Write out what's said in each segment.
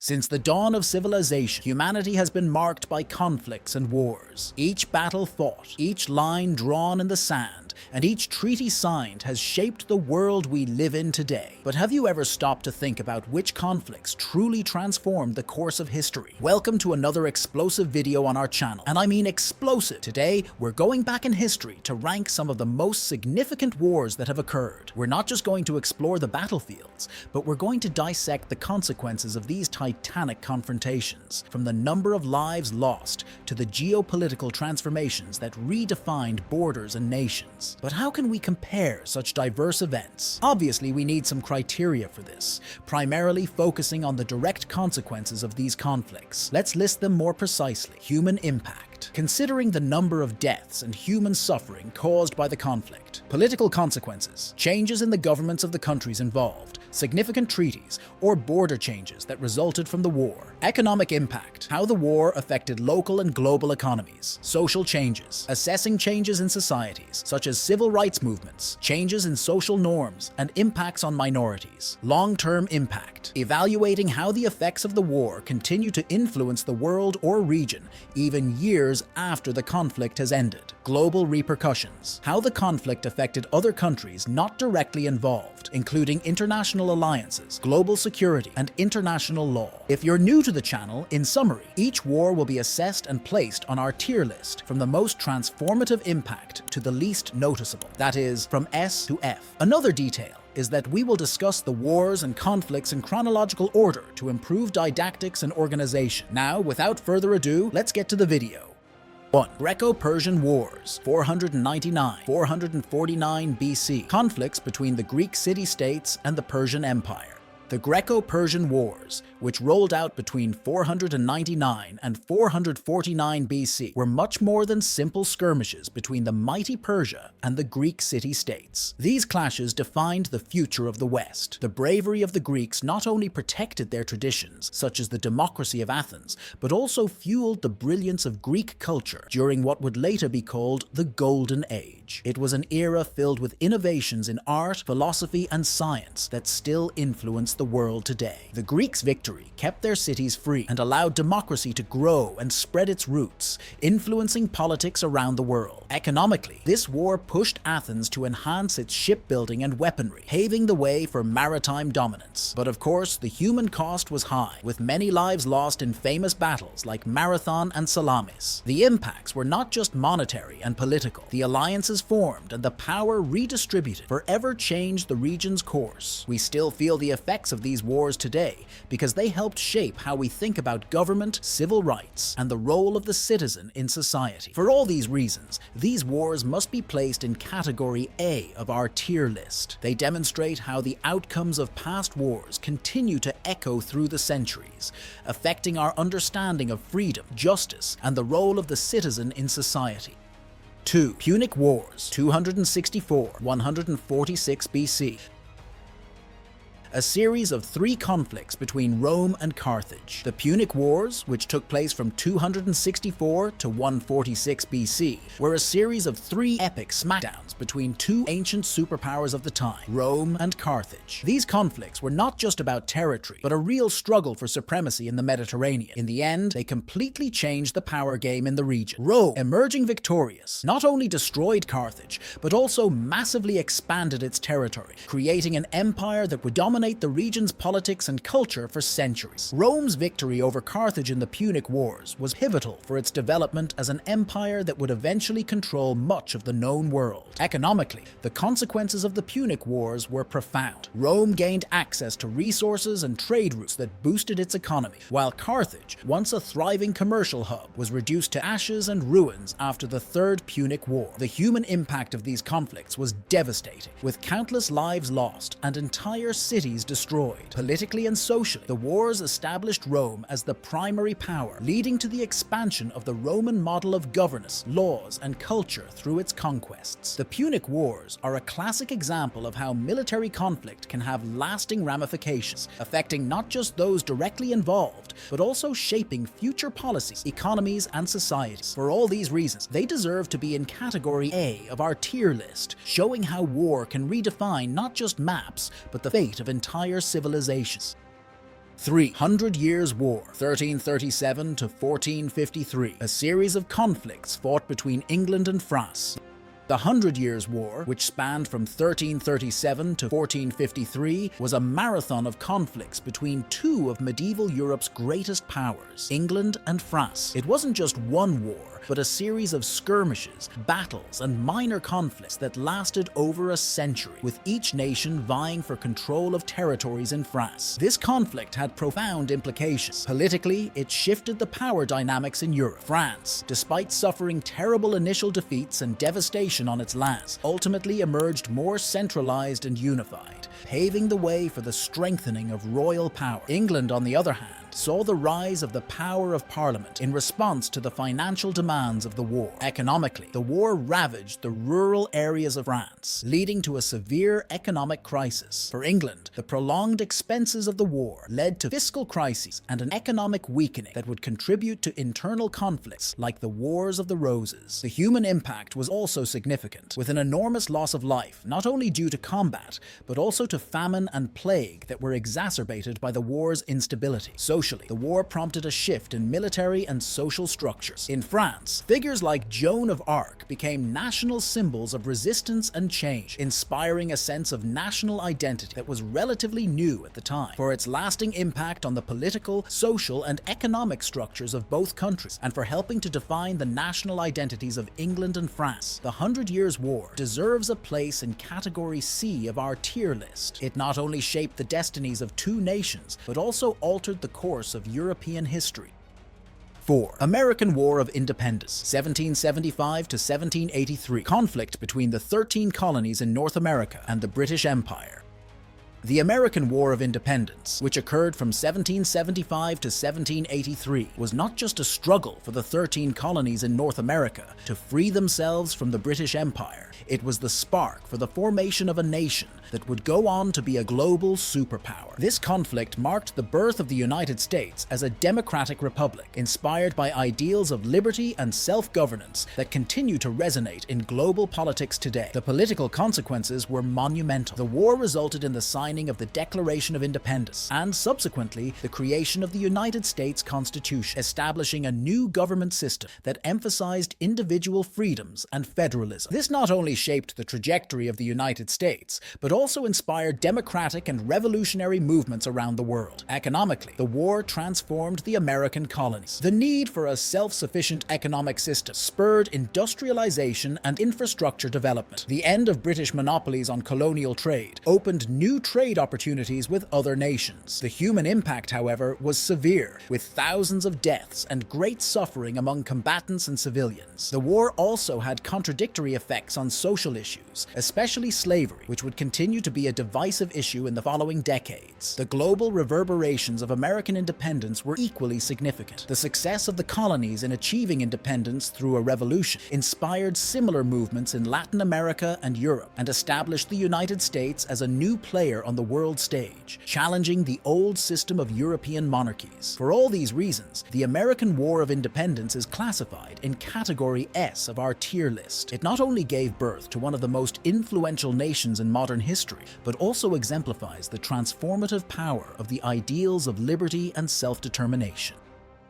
Since the dawn of civilization, humanity has been marked by conflicts and wars. Each battle fought, each line drawn in the sand, and each treaty signed has shaped the world we live in today. But have you ever stopped to think about which conflicts truly transformed the course of history? Welcome to another explosive video on our channel, and I mean explosive. Today, we're going back in history to rank some of the most significant wars that have occurred. We're not just going to explore the battlefields, but we're going to dissect the consequences of these titanic confrontations, from the number of lives lost to the geopolitical transformations that redefined borders and nations. But how can we compare such diverse events? Obviously, we need some criteria for this, primarily focusing on the direct consequences of these conflicts. Let's list them more precisely. Human impact. Considering the number of deaths and human suffering caused by the conflict. Political consequences. Changes in the governments of the countries involved. Significant treaties or border changes that resulted from the war. Economic impact. How the war affected local and global economies. Social changes. Assessing changes in societies, such as civil rights movements, changes in social norms, and impacts on minorities. Long-term impact. Evaluating how the effects of the war continue to influence the world or region, even years after the conflict has ended. Global repercussions. How the conflict affected other countries not directly involved, including international alliances, global security, and international law. If you're new to the channel, in summary, each war will be assessed and placed on our tier list from the most transformative impact to the least noticeable. That is, from S to F. Another detail is that we will discuss the wars and conflicts in chronological order to improve didactics and organization. Now, without further ado, let's get to the video. 1. Greco-Persian Wars, 499–449 BC. Conflicts between the Greek city-states and the Persian Empire. The Greco-Persian Wars, which rolled out between 499 and 449 BC, were much more than simple skirmishes between the mighty Persia and the Greek city-states. These clashes defined the future of the West. The bravery of the Greeks not only protected their traditions, such as the democracy of Athens, but also fueled the brilliance of Greek culture during what would later be called the Golden Age. It was an era filled with innovations in art, philosophy, and science that still influence the world today. The Greeks' victory kept their cities free and allowed democracy to grow and spread its roots, influencing politics around the world. Economically, this war pushed Athens to enhance its shipbuilding and weaponry, paving the way for maritime dominance. But of course, the human cost was high, with many lives lost in famous battles like Marathon and Salamis. The impacts were not just monetary and political. The alliances formed and the power redistributed forever changed the region's course. We still feel the effects of these wars today because they helped shape how we think about government, civil rights, and the role of the citizen in society. For all these reasons, these wars must be placed in category A of our tier list. They demonstrate how the outcomes of past wars continue to echo through the centuries, affecting our understanding of freedom, justice, and the role of the citizen in society. 2. Punic Wars, 264–146 BC. A series of 3 conflicts between Rome and Carthage. The Punic Wars, which took place from 264 to 146 BC, were a series of 3 epic smackdowns between 2 ancient superpowers of the time, Rome and Carthage. These conflicts were not just about territory, but a real struggle for supremacy in the Mediterranean. In the end, they completely changed the power game in the region. Rome, emerging victorious, not only destroyed Carthage, but also massively expanded its territory, creating an empire that would dominate the region's politics and culture for centuries. Rome's victory over Carthage in the Punic Wars was pivotal for its development as an empire that would eventually control much of the known world. Economically, the consequences of the Punic Wars were profound. Rome gained access to resources and trade routes that boosted its economy, while Carthage, once a thriving commercial hub, was reduced to ashes and ruins after the Third Punic War. The human impact of these conflicts was devastating, with countless lives lost and entire cities destroyed. Politically and socially, the wars established Rome as the primary power, leading to the expansion of the Roman model of governance, laws, and culture through its conquests. The Punic Wars are a classic example of how military conflict can have lasting ramifications, affecting not just those directly involved, but also shaping future policies, economies, and societies. For all these reasons, they deserve to be in category A of our tier list, showing how war can redefine not just maps, but the fate of entire civilizations. 3. Hundred Years' War, 1337 to 1453, a series of conflicts fought between England and France. The Hundred Years' War, which spanned from 1337 to 1453, was a marathon of conflicts between two of medieval Europe's greatest powers, England and France. It wasn't just one war, but a series of skirmishes, battles, and minor conflicts that lasted over a century, with each nation vying for control of territories in France. This conflict had profound implications. Politically, it shifted the power dynamics in Europe. France, despite suffering terrible initial defeats and devastation on its lands, ultimately emerged more centralized and unified, paving the way for the strengthening of royal power. England, on the other hand, saw the rise of the power of Parliament in response to the financial demands of the war. Economically, the war ravaged the rural areas of France, leading to a severe economic crisis. For England, the prolonged expenses of the war led to fiscal crises and an economic weakening that would contribute to internal conflicts like the Wars of the Roses. The human impact was also significant, with an enormous loss of life, not only due to combat, but also to famine and plague that were exacerbated by the war's instability. Socially, the war prompted a shift in military and social structures. In France, figures like Joan of Arc became national symbols of resistance and change, inspiring a sense of national identity that was relatively new at the time. For its lasting impact on the political, social, and economic structures of both countries, and for helping to define the national identities of England and France, the Hundred Years' War deserves a place in Category C of our tier list. It not only shaped the destinies of two nations, but also altered the course of European history. 4. American War of Independence, 1775 to 1783, conflict between the 13 colonies in North America and the British Empire. The American War of Independence, which occurred from 1775 to 1783, was not just a struggle for the 13 colonies in North America to free themselves from the British Empire. It was the spark for the formation of a nation that would go on to be a global superpower. This conflict marked the birth of the United States as a democratic republic, inspired by ideals of liberty and self-governance that continue to resonate in global politics today. The political consequences were monumental. The war resulted in the signing of the Declaration of Independence, and subsequently the creation of the United States Constitution, establishing a new government system that emphasized individual freedoms and federalism. This not only shaped the trajectory of the United States, but also inspired democratic and revolutionary movements around the world. Economically, the war transformed the American colonies. The need for a self-sufficient economic system spurred industrialization and infrastructure development. The end of British monopolies on colonial trade opened new trade opportunities with other nations. The human impact, however, was severe, with thousands of deaths and great suffering among combatants and civilians. The war also had contradictory effects on social issues, especially slavery, which would continue to be a divisive issue in the following decades. The global reverberations of American independence were equally significant. The success of the colonies in achieving independence through a revolution inspired similar movements in Latin America and Europe, and established the United States as a new player on the world stage, challenging the old system of European monarchies. For all these reasons, the American War of Independence is classified in Category S of our tier list. It not only gave birth to one of the most influential nations in modern history, but also exemplifies the transformative power of the ideals of liberty and self-determination.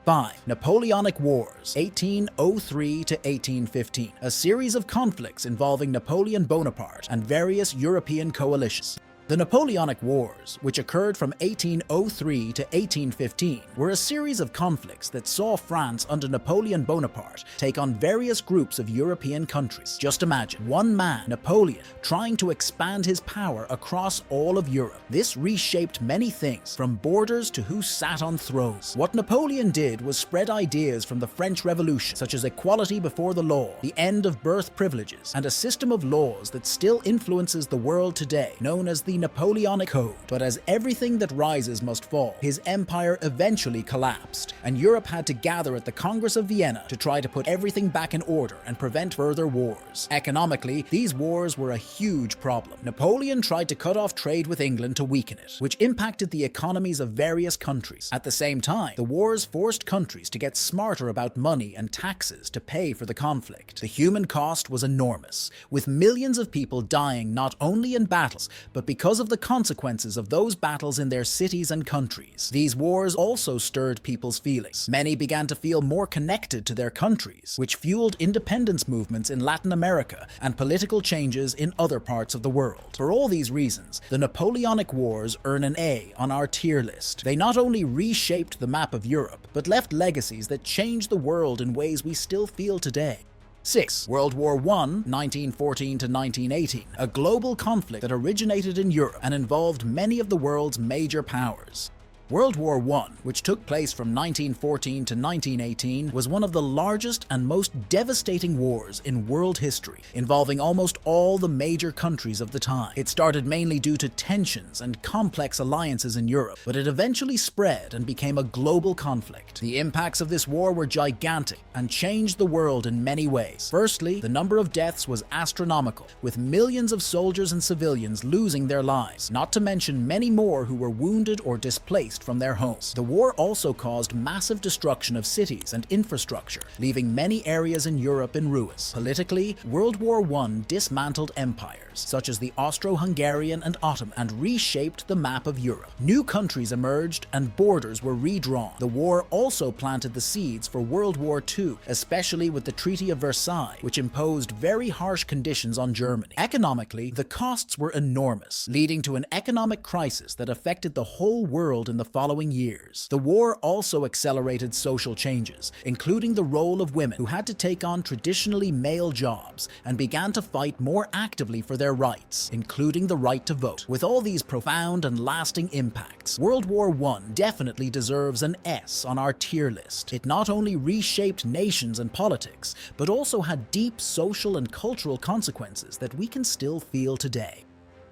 5. Napoleonic Wars, 1803 to 1815, a series of conflicts involving Napoleon Bonaparte and various European coalitions. The Napoleonic Wars, which occurred from 1803 to 1815, were a series of conflicts that saw France under Napoleon Bonaparte take on various groups of European countries. Just imagine one man, Napoleon, trying to expand his power across all of Europe. This reshaped many things, from borders to who sat on thrones. What Napoleon did was spread ideas from the French Revolution, such as equality before the law, the end of birth privileges, and a system of laws that still influences the world today, known as the Napoleonic Code. But as everything that rises must fall, his empire eventually collapsed, and Europe had to gather at the Congress of Vienna to try to put everything back in order and prevent further wars. Economically, these wars were a huge problem. Napoleon tried to cut off trade with England to weaken it, which impacted the economies of various countries. At the same time, the wars forced countries to get smarter about money and taxes to pay for the conflict. The human cost was enormous, with millions of people dying not only in battles, but because because of the consequences of those battles in their cities and countries. These wars also stirred people's feelings. Many began to feel more connected to their countries, which fueled independence movements in Latin America and political changes in other parts of the world. For all these reasons, the Napoleonic Wars earn an A on our tier list. They not only reshaped the map of Europe, but left legacies that changed the world in ways we still feel today. 6. World War I, 1914 to 1918, a global conflict that originated in Europe and involved many of the world's major powers. World War I, which took place from 1914 to 1918, was one of the largest and most devastating wars in world history, involving almost all the major countries of the time. It started mainly due to tensions and complex alliances in Europe, but it eventually spread and became a global conflict. The impacts of this war were gigantic and changed the world in many ways. Firstly, the number of deaths was astronomical, with millions of soldiers and civilians losing their lives, not to mention many more who were wounded or displaced from their homes. The war also caused massive destruction of cities and infrastructure, leaving many areas in Europe in ruins. Politically, World War I dismantled empires, such as the Austro-Hungarian and Ottoman, and reshaped the map of Europe. New countries emerged and borders were redrawn. The war also planted the seeds for World War II, especially with the Treaty of Versailles, which imposed very harsh conditions on Germany. Economically, the costs were enormous, leading to an economic crisis that affected the whole world in the following years. The war also accelerated social changes, including the role of women who had to take on traditionally male jobs and began to fight more actively for their rights, including the right to vote. With all these profound and lasting impacts, World War I definitely deserves an S on our tier list. It not only reshaped nations and politics, but also had deep social and cultural consequences that we can still feel today.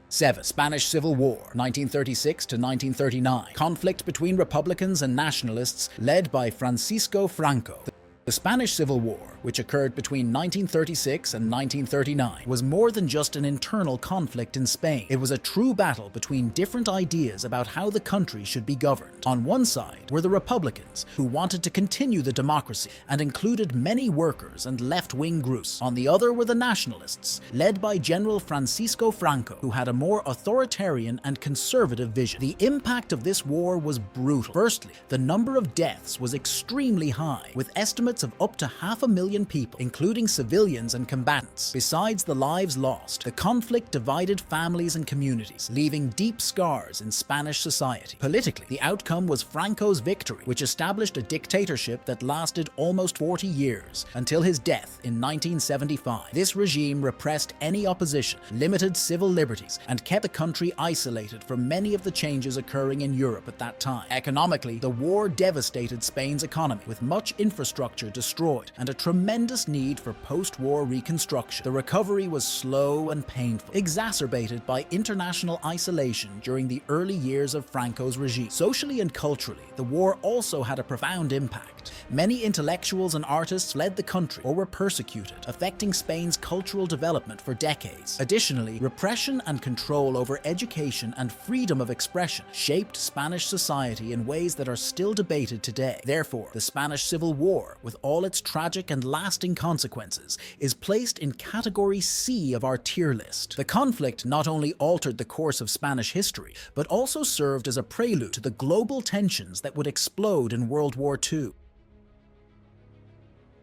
7. Spanish Civil War, 1936 to 1939. Conflict between Republicans and nationalists led by Francisco Franco. The Spanish Civil War, which occurred between 1936 and 1939, was more than just an internal conflict in Spain. It was a true battle between different ideas about how the country should be governed. On one side were the Republicans, who wanted to continue the democracy and included many workers and left-wing groups. On the other were the nationalists, led by General Francisco Franco, who had a more authoritarian and conservative vision. The impact of this war was brutal. Firstly, the number of deaths was extremely high, with estimates of up to 500,000 people, including civilians and combatants. Besides the lives lost, the conflict divided families and communities, leaving deep scars in Spanish society. Politically, the outcome was Franco's victory, which established a dictatorship that lasted almost 40 years, until his death in 1975. This regime repressed any opposition, limited civil liberties, and kept the country isolated from many of the changes occurring in Europe at that time. Economically, the war devastated Spain's economy, with much infrastructure destroyed and a tremendous need for post-war reconstruction. The recovery was slow and painful, exacerbated by international isolation during the early years of Franco's regime. Socially and culturally, the war also had a profound impact. Many intellectuals and artists fled the country or were persecuted, affecting Spain's cultural development for decades. Additionally, repression and control over education and freedom of expression shaped Spanish society in ways that are still debated today. Therefore, the Spanish Civil War, with all its tragic and lasting consequences, is placed in category C of our tier list. The conflict not only altered the course of Spanish history, but also served as a prelude to the global tensions that would explode in World War II.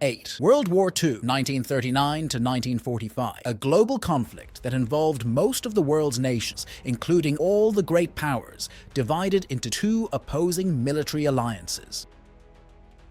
8. World War II, 1939 to 1945, a global conflict that involved most of the world's nations, including all the great powers, divided into two opposing military alliances.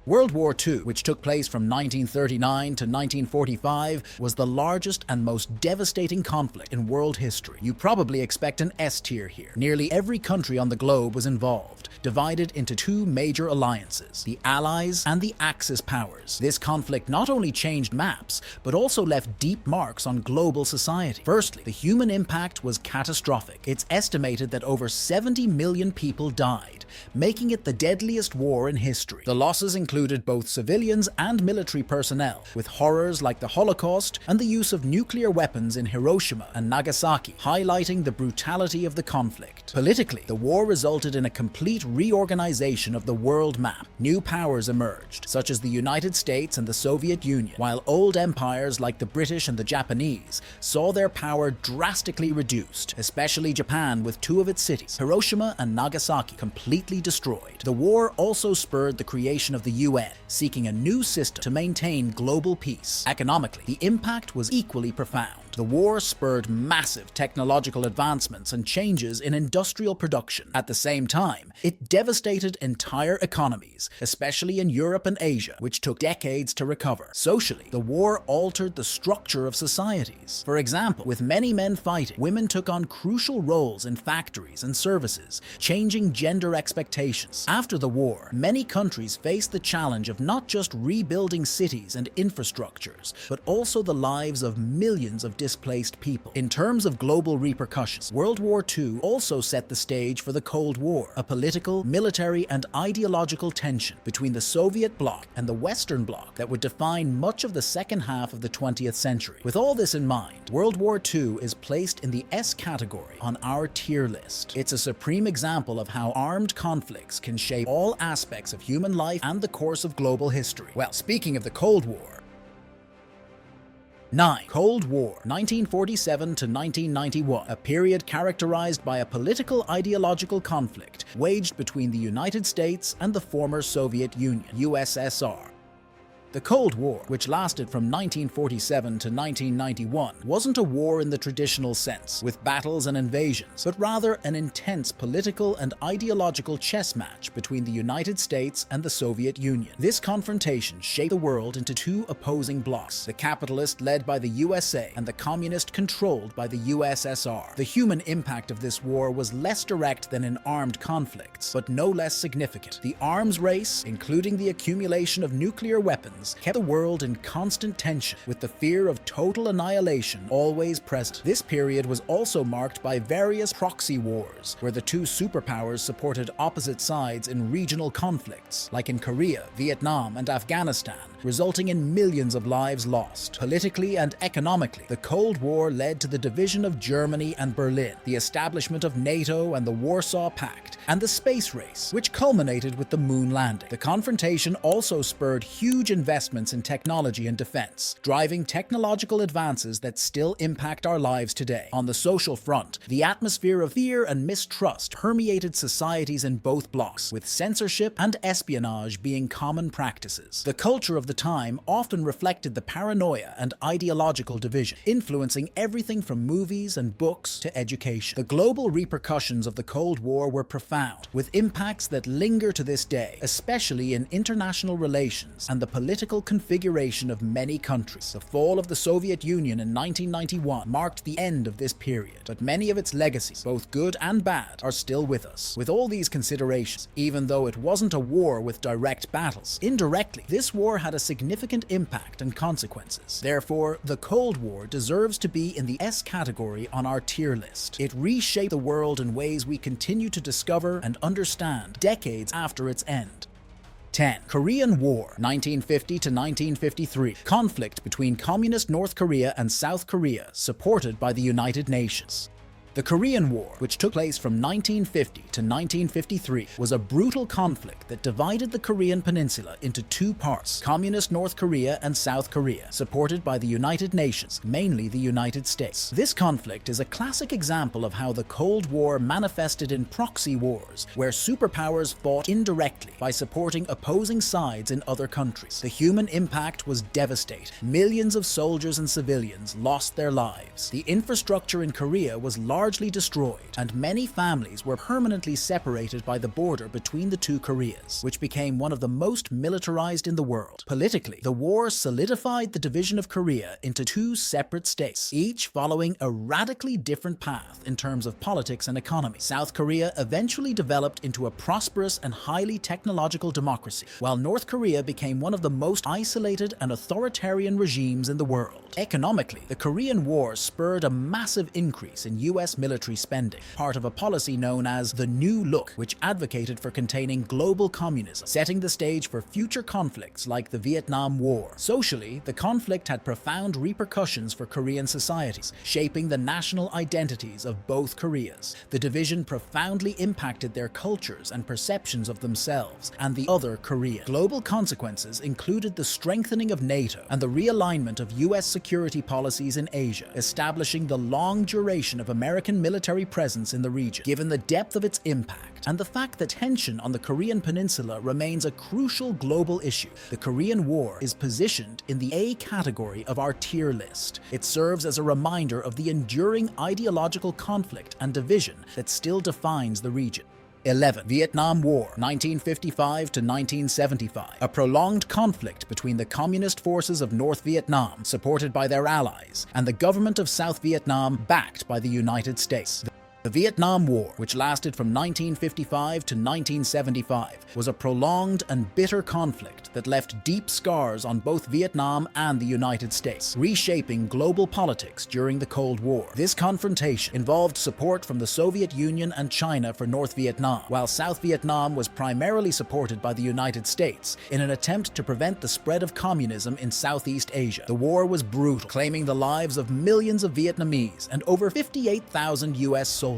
World War II, which took place from 1939 to 1945, was the largest and most devastating conflict in world history. You probably expect an S tier here. Nearly every country on the globe was involved, divided into two major alliances, the Allies and the Axis powers. This conflict not only changed maps, but also left deep marks on global society. Firstly, the human impact was catastrophic. It's estimated that over 70 million people died, making it the deadliest war in history. The losses included included both civilians and military personnel, with horrors like the Holocaust and the use of nuclear weapons in Hiroshima and Nagasaki, highlighting the brutality of the conflict. Politically, the war resulted in a complete reorganization of the world map. New powers emerged, such as the United States and the Soviet Union, while old empires like the British and the Japanese saw their power drastically reduced, especially Japan with two of its cities, Hiroshima and Nagasaki, completely destroyed. The war also spurred the creation of the UN, seeking a new system to maintain global peace. Economically, the impact was equally profound. The war spurred massive technological advancements and changes in industrial production. At the same time, it devastated entire economies, especially in Europe and Asia, which took decades to recover. Socially, the war altered the structure of societies. For example, with many men fighting, women took on crucial roles in factories and services, changing gender expectations. After the war, many countries faced the challenge of not just rebuilding cities and infrastructures, but also the lives of millions of displaced people. In terms of global repercussions, World War II also set the stage for the Cold War, a political, military, and ideological tension between the Soviet bloc and the Western bloc that would define much of the second half of the 20th century. With all this in mind, World War II is placed in the S category on our tier list. It's a supreme example of how armed conflicts can shape all aspects of human life and the course of global history. Well, speaking of the Cold War, 9. Cold War, 1947 to 1991, a period characterized by a political ideological conflict waged between the United States and the former Soviet Union, USSR. The Cold War, which lasted from 1947 to 1991, wasn't a war in the traditional sense, with battles and invasions, but rather an intense political and ideological chess match between the United States and the Soviet Union. This confrontation shaped the world into two opposing blocs, the capitalist led by the USA and the communist controlled by the USSR. The human impact of this war was less direct than in armed conflicts, but no less significant. The arms race, including the accumulation of nuclear weapons, kept the world in constant tension, with the fear of total annihilation always present. This period was also marked by various proxy wars, where the two superpowers supported opposite sides in regional conflicts, like in Korea, Vietnam, and Afghanistan, resulting in millions of lives lost. Politically and economically, the Cold War led to the division of Germany and Berlin, the establishment of NATO and the Warsaw Pact, and the space race, which culminated with the moon landing. The confrontation also spurred huge investments in technology and defense, driving technological advances that still impact our lives today. On the social front, the atmosphere of fear and mistrust permeated societies in both blocs, with censorship and espionage being common practices. The culture of the time often reflected the paranoia and ideological division, influencing everything from movies and books to education. The global repercussions of the Cold War were profound, with impacts that linger to this day, especially in international relations and the political configuration of many countries. The fall of the Soviet Union in 1991 marked the end of this period, but many of its legacies, both good and bad, are still with us. With all these considerations, even though it wasn't a war with direct battles, indirectly, this war had a significant impact and consequences. Therefore, the Cold War deserves to be in the S category on our tier list. It reshaped the world in ways we continue to discover and understand decades after its end. 10. Korean War, 1950 to 1953. Conflict between Communist North Korea and South Korea, supported by the United Nations. The Korean War, which took place from 1950 to 1953, was a brutal conflict that divided the Korean peninsula into two parts, Communist North Korea and South Korea, supported by the United Nations, mainly the United States. This conflict is a classic example of how the Cold War manifested in proxy wars, where superpowers fought indirectly by supporting opposing sides in other countries. The human impact was devastating. Millions of soldiers and civilians lost their lives. The infrastructure in Korea was largely destroyed, and many families were permanently separated by the border between the two Koreas, which became one of the most militarized in the world. Politically, the war solidified the division of Korea into two separate states, each following a radically different path in terms of politics and economy. South Korea eventually developed into a prosperous and highly technological democracy, while North Korea became one of the most isolated and authoritarian regimes in the world. Economically, the Korean War spurred a massive increase in US US military spending, part of a policy known as the New Look, which advocated for containing global communism, setting the stage for future conflicts like the Vietnam War. Socially, the conflict had profound repercussions for Korean societies, shaping the national identities of both Koreas. The division profoundly impacted their cultures and perceptions of themselves and the other Korea. Global consequences included the strengthening of NATO and the realignment of US security policies in Asia, establishing the long duration of American military presence in the region. Given the depth of its impact and the fact that tension on the Korean peninsula remains a crucial global issue, the Korean War is positioned in the A category of our tier list. It serves as a reminder of the enduring ideological conflict and division that still defines the region. 11. Vietnam War, 1955 to 1975. A prolonged conflict between the Communist forces of North Vietnam, supported by their allies, and the government of South Vietnam, backed by the United States. The Vietnam War, which lasted from 1955 to 1975, was a prolonged and bitter conflict that left deep scars on both Vietnam and the United States, reshaping global politics during the Cold War. This confrontation involved support from the Soviet Union and China for North Vietnam, while South Vietnam was primarily supported by the United States in an attempt to prevent the spread of communism in Southeast Asia. The war was brutal, claiming the lives of millions of Vietnamese and over 58,000 US soldiers.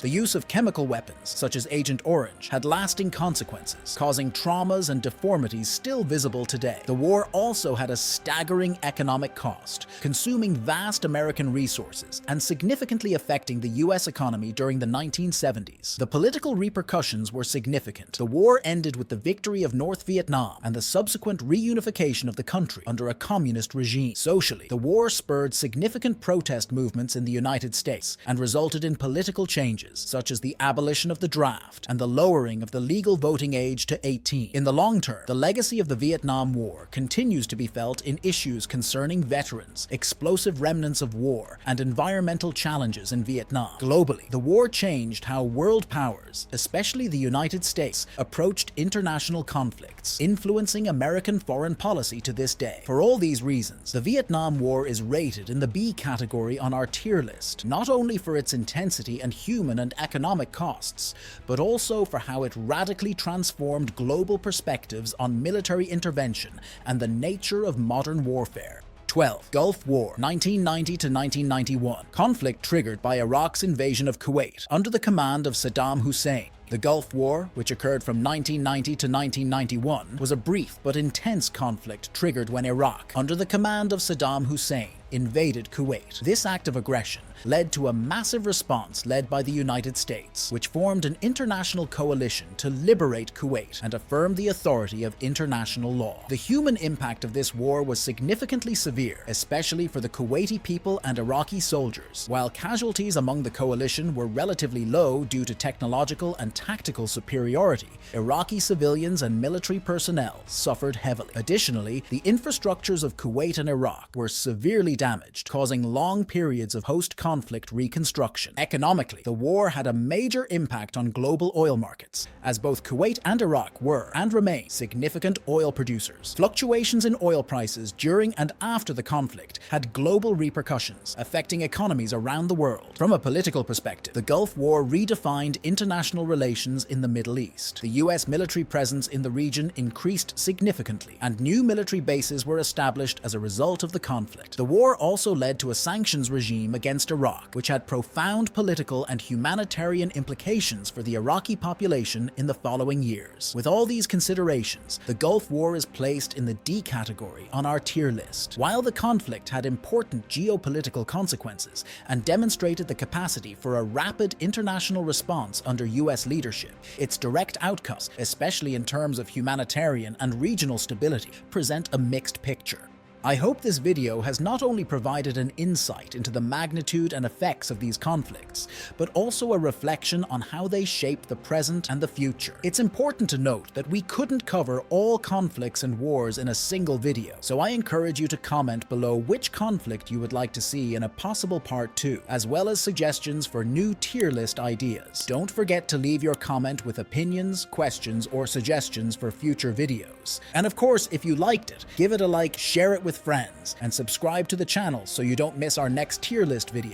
The use of chemical weapons, such as Agent Orange, had lasting consequences, causing traumas and deformities still visible today. The war also had a staggering economic cost, consuming vast American resources and significantly affecting the US economy during the 1970s. The political repercussions were significant. The war ended with the victory of North Vietnam and the subsequent reunification of the country under a communist regime. Socially, the war spurred significant protest movements in the United States and resulted in political changes, such as the abolition of the draft and the lowering of the legal voting age to 18. In the long term, the legacy of the Vietnam War continues to be felt in issues concerning veterans, explosive remnants of war, and environmental challenges in Vietnam. Globally, the war changed how world powers, especially the United States, approached international conflicts, influencing American foreign policy to this day. For all these reasons, the Vietnam War is rated in the B category on our tier list, not only for its intensity and human and economic costs, but also for how it radically transformed global perspectives on military intervention and the nature of modern warfare. 12. Gulf War, 1990 to 1991. Conflict triggered by Iraq's invasion of Kuwait under the command of Saddam Hussein. The Gulf War, which occurred from 1990 to 1991, was a brief but intense conflict triggered when Iraq, under the command of Saddam Hussein, invaded Kuwait. This act of aggression led to a massive response led by the United States, which formed an international coalition to liberate Kuwait and affirm the authority of international law. The human impact of this war was significantly severe, especially for the Kuwaiti people and Iraqi soldiers. While casualties among the coalition were relatively low due to technological and tactical superiority, Iraqi civilians and military personnel suffered heavily. Additionally, the infrastructures of Kuwait and Iraq were severely damaged, causing long periods of post-conflict reconstruction. Economically, the war had a major impact on global oil markets, as both Kuwait and Iraq were and remain significant oil producers. Fluctuations in oil prices during and after the conflict had global repercussions, affecting economies around the world. From a political perspective, the Gulf War redefined international relations in the Middle East. The US military presence in the region increased significantly, and new military bases were established as a result of the conflict. The war also led to a sanctions regime against Iraq, which had profound political and humanitarian implications for the Iraqi population in the following years. With all these considerations, the Gulf War is placed in the D category on our tier list. While the conflict had important geopolitical consequences and demonstrated the capacity for a rapid international response under US leadership, its direct outcomes, especially in terms of humanitarian and regional stability, present a mixed picture. I hope this video has not only provided an insight into the magnitude and effects of these conflicts, but also a reflection on how they shape the present and the future. It's important to note that we couldn't cover all conflicts and wars in a single video, so I encourage you to comment below which conflict you would like to see in a possible part 2, as well as suggestions for new tier list ideas. Don't forget to leave your comment with opinions, questions, or suggestions for future videos. And of course, if you liked it, give it a like, share it with friends, and subscribe to the channel so you don't miss our next tier list video.